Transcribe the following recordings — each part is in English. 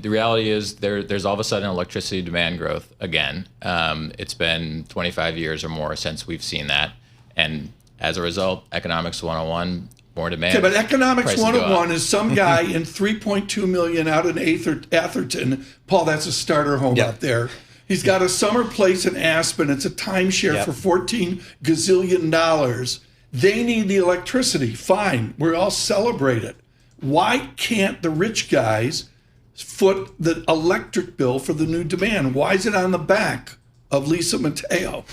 The reality is there's all of a sudden electricity demand growth again. It's been 25 years or more since we've seen that. And as a result, economics 101, more demand. Okay, but economics prices go 101 up. is some guy in 3.2 million out in Atherton. Paul, that's a starter home Yep. out there. He's got a summer place in Aspen. It's a timeshare Yep. for $14 gazillion. They need the electricity. Fine. We all celebrate it. Why can't the rich guys foot the electric bill for the new demand? Why is it on the back of Lisa Mateo?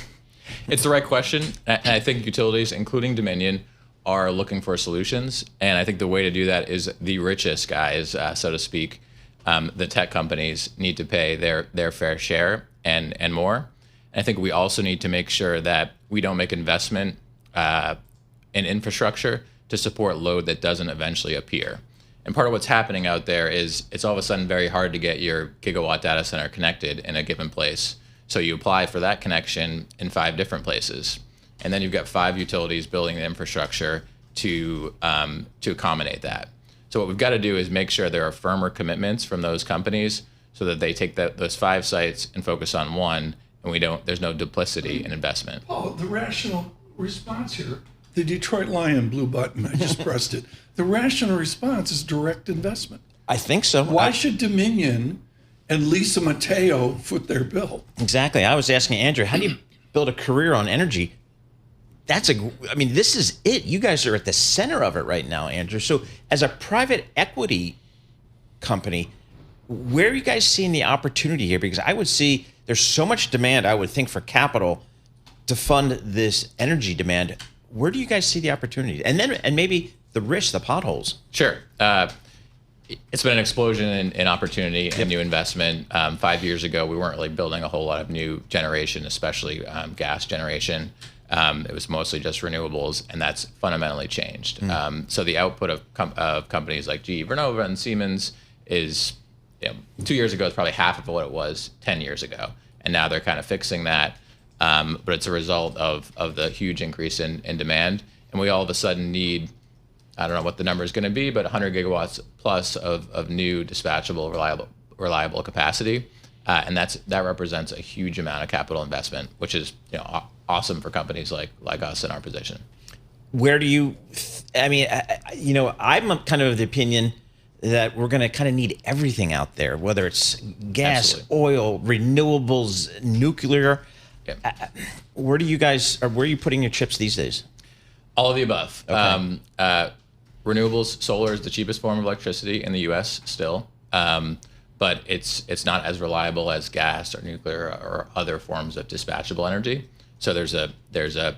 It's the right question. And I think utilities, including Dominion, are looking for solutions. And I think the way to do that is the richest guys, so to speak, the tech companies need to pay their fair share and more. And I think we also need to make sure that we don't make investment in infrastructure to support load that doesn't eventually appear. And part of what's happening out there is it's all of a sudden very hard to get your gigawatt data center connected in a given place. So you apply for that connection in 5 different places. And then you've got 5 utilities building the infrastructure to accommodate that. So what we've got to do is make sure there are firmer commitments from those companies so that they take those 5 sites and focus on one, and there's no duplicity in investment. Oh, the rational response here. The Detroit Lion blue button. I just pressed it. The rational response is direct investment. I think so. Why should Dominion and Lisa Mateo foot their bill? Exactly. I was asking Andrew, how do you build a career on energy? This is it. You guys are at the center of it right now, Andrew. So as a private equity company, where are you guys seeing the opportunity here? Because I would see there's so much demand, I would think, for capital to fund this energy demand. Where do you guys see the opportunity? And maybe the risk, the potholes. Sure. It's been an explosion in opportunity and new investment. 5 years ago, we weren't really building a whole lot of new generation, especially gas generation. It was mostly just renewables, and that's fundamentally changed. So the output of companies like GE Vernova and Siemens is, 2 years ago, it's probably half of what it was 10 years ago. And now they're kind of fixing that. But it's a result of the huge increase in demand. And we all of a sudden need, I don't know what the number is going to be, but 100 gigawatts plus of new dispatchable, reliable capacity. And that represents a huge amount of capital investment, which is awesome for companies like us in our position. Where do you, I'm kind of the opinion that we're going to kind of need everything out there, whether it's gas, Absolutely. oil, renewables, nuclear. Yep. Where are you putting your chips these days? All of the above. Okay. Renewables, solar is the cheapest form of electricity in the U.S. still, but it's not as reliable as gas or nuclear or other forms of dispatchable energy. So there's a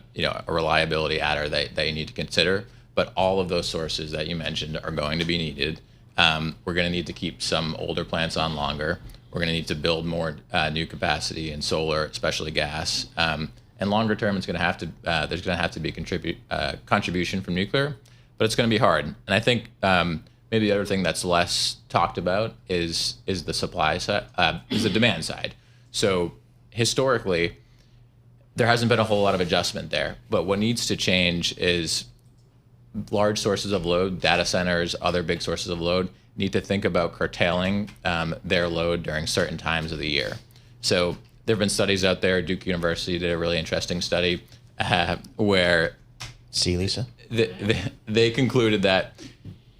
reliability adder that you need to consider. But all of those sources that you mentioned are going to be needed. We're going to need to keep some older plants on longer. We're going to need to build more new capacity in solar, especially gas. And longer term, there's going to have to be contribution from nuclear, but it's going to be hard. And I think maybe the other thing that's less talked about is the supply side, is the demand side. So historically, there hasn't been a whole lot of adjustment there. But what needs to change is large sources of load, data centers, other big sources of load, need to think about curtailing their load during certain times of the year. So there have been studies out there. Duke University did a really interesting study where See, Lisa? they concluded that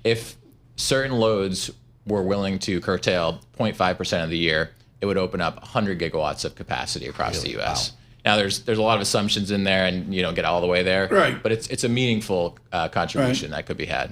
if certain loads were willing to curtail 0.5% of the year, it would open up 100 gigawatts of capacity across the U.S. Wow. Now, there's a lot of assumptions in there, and you don't get all the way there. Right. But it's a meaningful contribution that could be had.